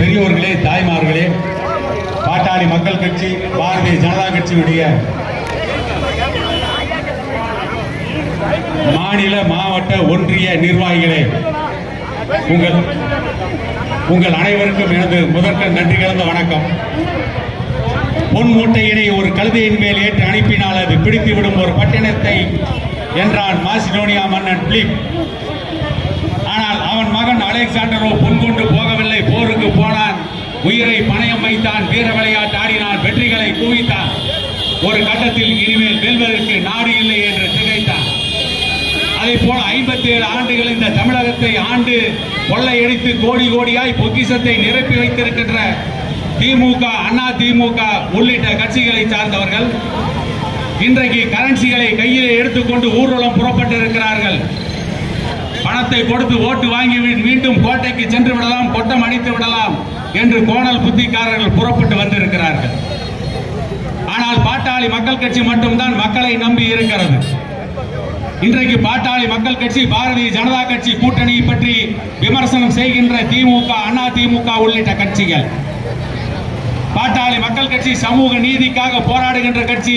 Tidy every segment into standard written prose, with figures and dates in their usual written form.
பெரியோர்களே, தாய்மார்களே, பாட்டாளி மக்கள் கட்சி பாரதிய ஜனதா கட்சியுடைய மாநில, மாவட்ட, ஒன்றிய நிர்வாகிகளே, உங்கள் அனைவருக்கும் எனது முதற்க நன்றி கலந்த வணக்கம். பொன் மூட்டையினை ஒரு கழுதையின் மேல் ஏற்று அனுப்பினால் அது பிடித்துவிடும் ஒரு பட்டினத்தை என்றான் மாசிடோனியா மன்னன் பிலிப். ஆனால் அவன் மகன் அலெக்சாண்டரோ பொன் கொண்டு போகவில்லை, போருக்கு போனான், உயிரை பணயம் வைத்தான், வீர விளையாட்டு ஆடினான், வெற்றிகளை குவித்தான். ஒரு கட்டத்தில் இனிமேல் வெல்வதற்கு நாடு இல்லை என்று திகைத்தான். அதை போல 57 ஆண்டுகள் இந்த தமிழகத்தை ஆண்டு கொள்ளையடித்து கோடி கோடியாய் பொக்கிஷத்தை நிரப்பி வைத்திருக்கின்ற திமுக, அண்ணா திமுக உள்ளிட்ட கட்சிகளை சார்ந்தவர்கள் இன்றைக்கு கரன்சிகளை கையிலே எடுத்துக்கொண்டு ஊர்வலம் புறப்பட்டு இருக்கிறார்கள். பணத்தை கொடுத்து ஓட்டு வாங்கி மீண்டும் கோட்டைக்கு சென்று விடலாம், கொட்டம் அடித்து விடலாம் என்று கோணல் புத்திக்காரர்கள் புறப்பட்டு வந்திருக்கிறார்கள். ஆனால் பாட்டாளி மக்கள் கட்சி மட்டும்தான் மக்களை நம்பி இருக்கிறது. இன்றைக்கு பாட்டாளி மக்கள் கட்சி, பாரதிய ஜனதா கட்சி கூட்டணியை பற்றி விமர்சனம் செய்கின்ற திமுக, அண்ணா திமுக உள்ளிட்ட கட்சிகள், பாட்டாளி மக்கள் கட்சி சமூக நீதிக்காக போராடுகின்ற கட்சி,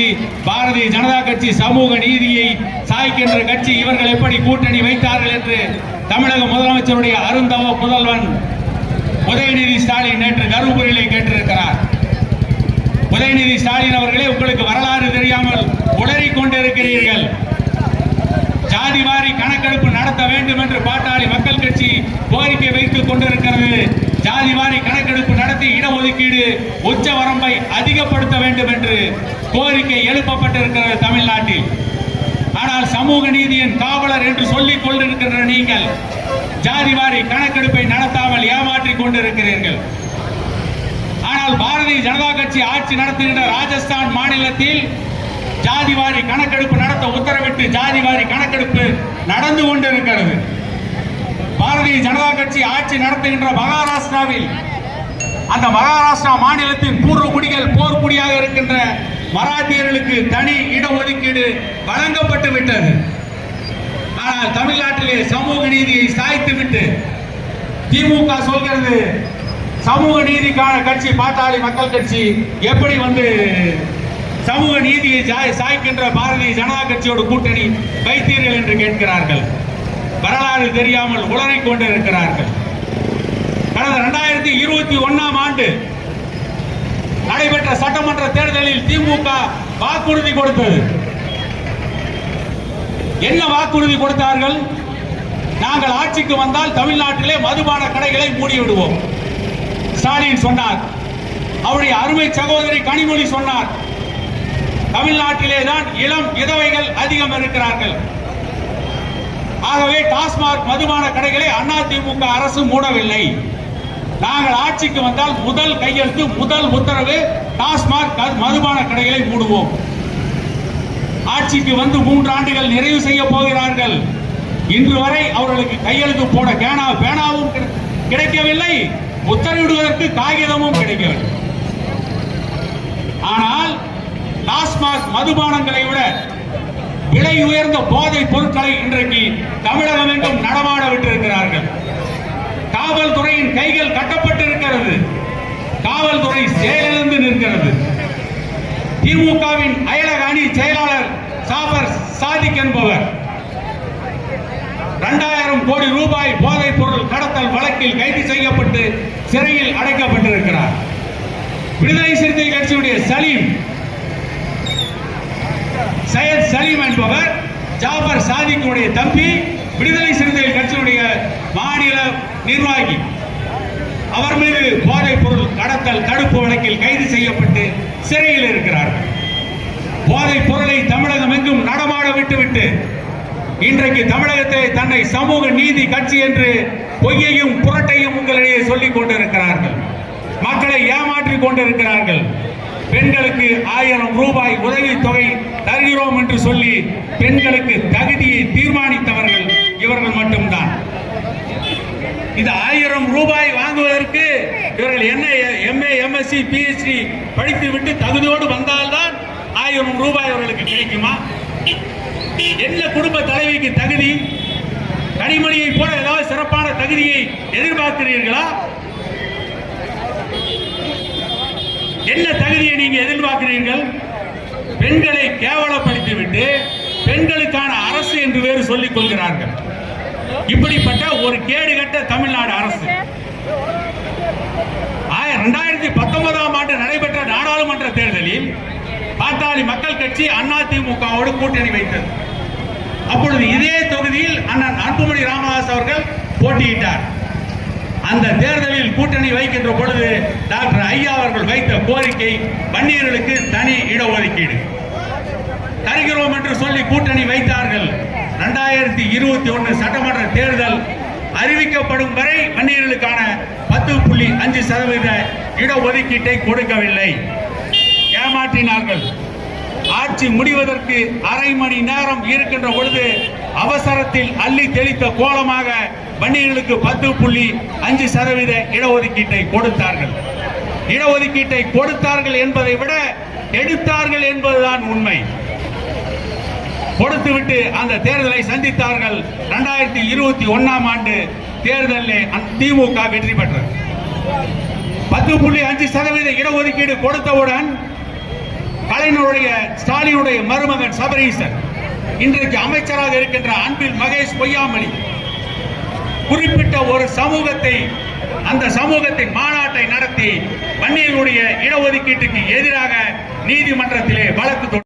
பாரதிய ஜனதா கட்சி சமூக நீதியை சாய்க்கின்ற கட்சி, இவர்கள் எப்படி கூட்டணி வைத்தார்கள் என்று தமிழக முதலமைச்சருடைய அருந்தவ புதல்வன் உதயநிதி ஸ்டாலின் நேற்று தருமபுரியிலே கேட்டிருக்கிறார். உதயநிதி ஸ்டாலின் அவர்களே, உங்களுக்கு வரலாறு தெரியாமல் உளறிக் கொண்டிருக்கிறீர்கள். ஜாதிவாரி கணக்கெடுப்பு நடத்த வேண்டும் என்று பாட்டாளி மக்கள் கட்சி கோரிக்கை வைத்துக் கொண்டிருக்கிறது. ஜாதிவாரி கணக்கெடுப்பு நடத்தி இடஒதுக்கீடு உச்ச வரம்பை அதிகப்படுத்த வேண்டும் என்று கோரிக்கை எழுப்பப்பட்டிருக்கிறது தமிழ்நாட்டில். ஆனால் சமூக நீதியின் காவலர் என்று சொல்லிக் கொண்டிருக்கின்ற நீங்கள் ஜாதிவாரி கணக்கெடுப்பை நடத்தாமல் ஏமாற்றிக் கொண்டிருக்கிறீர்கள். ஆனால் பாரதிய ஜனதா கட்சி ஆட்சி நடத்துகின்ற ராஜஸ்தான் மாநிலத்தில் ஜாதிவாரி கணக்கெடுப்பு நடத்த உத்தரவிட்டு ஜாதிவாரி கணக்கெடுப்பு நடந்து கொண்டிருக்கிறது. பாரதிய ஜனதா கட்சி ஆட்சி நடத்துகின்ற மகாராஷ்டிராவில், அந்த மகாராஷ்டிரா மாநிலத்தின் பூர்வ குடிகள் போர்க்குடியாக இருக்கின்ற மராத்தியர்களுக்கு தனி இடஒதுக்கீடு வழங்கப்பட்டு விட்டது. ஆனால் தமிழ்நாட்டிலே சமூக நீதியை சாய்த்துவிட்டு திமுக சொல்கிறது சமூக நீதிக்கான கட்சி பாட்டாளி மக்கள் கட்சி, எப்படி வந்து சமூக நீதியை சாய்க்கின்ற பாரதிய ஜனதா கட்சியோடு கூட்டணி வைத்தீர்கள் என்று கேட்கிறார்கள். வரலாறு தெரியாமல் உளறிக் கொண்டிருக்கிறார்கள். கடந்த 2021ஆம் ஆண்டு நடைபெற்ற சட்டமன்ற தேர்தலில் திமுக வாக்குறுதி கொடுத்தது. என்ன வாக்குறுதி கொடுத்தார்கள்? நாங்கள் ஆட்சிக்கு வந்தால் தமிழ்நாட்டிலே மதுபான கடைகளை மூடிவிடுவோம். ஸ்டாலின் சொன்னார். அவருடைய அருமை சகோதரி கனிமொழி சொன்னார், தமிழ்நாட்டிலே தான் இளம் விதவைகள் அதிகம் இருக்கிறார்கள், ஆகவே டாஸ்மாக் மதுபான கடைகளை அதிமுக அரசு மூடவில்லை. நாங்கள் ஆட்சிக்கு வந்தால் முதல் கையெழுத்து, முதல் உத்தரவு, டாஸ்மாக் மதுபான கடைகளை மூடுவோம். ஆட்சிக்கு வந்து 3 ஆண்டுகள் நிறைவு செய்ய போகிறார்கள். இன்று வரை அவர்களுக்கு கையெழுத்து போட பேனாவும் கிடைக்கவில்லை, உத்தரவிடுவதற்கு காகிதமும் கிடைக்கவில்லை. ஆனால் டாஸ்மாக் மதுபானங்களை விட விலை உயர்ந்த போதை பொருட்களை இன்றைக்கு தமிழகம் எங்கும் நடமாட விட்டிருக்கிறார்கள். காவல்துறையின் கைகள் கட்டப்பட்டிருக்கிறது. காவல்துறை செயலிழந்து நிற்கிறது. திமுகவின் அயலக அணி செயலாளர் சாபர் சாதிக் என்பவர் 2000 கோடி ரூபாய் போதைப் பொருள் கடத்தல் வழக்கில் கைது செய்யப்பட்டு சிறையில் அடைக்கப்பட்டிருக்கிறார். விடுதலை சிறுத்தை கட்சியுடைய சையத் சலீம் என்பவர் ஜாபர் சாதிக்குடைய தம்பி, விடுதலை சிறுத்தைகள் கட்சியுடைய மாநில நிர்வாகி. அவர் மீது போதைப் பொருள் கடத்தல் தடுப்பு வழக்கில் கைது செய்யப்பட்டு சிறையில் இருக்கிறார்கள். போதைப் பொருளை தமிழகம் எங்கும் நடமாட விட்டுவிட்டு இன்றைக்கு தமிழகத்தை தன்னை சமூக நீதி கட்சி என்று பொய்யையும் புரட்டையும் உங்களிடையே சொல்லிக் கொண்டிருக்கிறார்கள். மக்களை ஏமாற்றிக் கொண்டிருக்கிறார்கள். பெண்களுக்கு 1000 ரூபாய் உதவித்தொகை தருகிறோம் என்று சொல்லி பெண்களுக்கு தகுதியை தீர்மானித்தவர்கள் இவர்கள் மட்டும்தான். இந்த 1000 ரூபாய் வாங்குவதற்கு இவர்கள் என்ன MA, MSc, PhD படித்துவிட்டு தகுதியோடு வந்தால்தான் 1000 ரூபாய் அவர்களுக்கு கிடைக்குமா? என்ன குடும்ப தலைவிக்கு தகுதி? கனிமொழியை போல ஏதாவது சிறப்பான தகுதியை எதிர்பார்க்கிறீர்களா? என்ன தகுதியை நீங்க எதிர்பார்க்கிறீர்கள்? பெண்களை கேவலப்படுத்திவிட்டு பெண்களுக்கான அரசு என்று வேறு சொல்லிக் கொள்கிறார்கள். இப்படிப்பட்ட ஒரு கேடுகட்ட தமிழ்நாடு அரசு 2019ஆம் ஆண்டு நடைபெற்ற நாடாளுமன்ற தேர்தலில் பாட்டாளி மக்கள் கட்சி அதிமுகவோடு கூட்டணி வைத்தது. அப்பொழுது இதே தொகுதியில் அண்ணன் அன்புமணி ராமதாஸ் அவர்கள் போட்டியிட்டார். அந்த தேர்தலில் கூட்டணி வைக்கின்ற பொழுது டாக்டர் ஐயா அவர்கள் வைத்த கோரிக்கை வன்னியர்களுக்கு தனி இடஒதுக்கீடு தருகிறோம் என்று சொல்லி கூட்டணி வைத்தார்கள். 2021 சட்டமன்ற தேர்தல் அறிவிக்கப்படும் வரை வன்னியர்களுக்கான 10.5% இடஒதுக்கீட்டை கொடுக்கவில்லை. ஏமாற்றினார்கள். ஆட்சி முடிவதற்கு அரை மணி நேரம் இருக்கின்ற பொழுது அவசரத்தில் அள்ளி தெளித்த கோலமாக வன்னியர்களுக்கு 10.5% இடஒதுக்கீட்டை கொடுத்தார்கள். இடஒதுக்கீட்டை கொடுத்தார்கள் என்பதை விட எடுத்தார்கள் என்பதுதான் உண்மை. கொடுத்துவிட்டு அந்த தேர்தலை சந்தித்தார்கள். 2021ஆம் ஆண்டு தேர்தலில் திமுக வெற்றி பெற்றது. 10.5% இடஒதுக்கீடு கொடுத்தவுடன் கலைஞருடைய ஸ்டாலினுடைய மருமகன் சபரீசன், இன்றைக்கு அமைச்சராக இருக்கின்ற அன்பில் மகேஷ் பொய்யாமொழி குறிப்பிட்ட ஒரு சமூகத்தை, அந்த சமூகத்தின் மாநாட்டை நடத்தி வன்னியர்களுடைய இடஒதுக்கீட்டுக்கு எதிராக நீதிமன்றத்திலே வழக்கு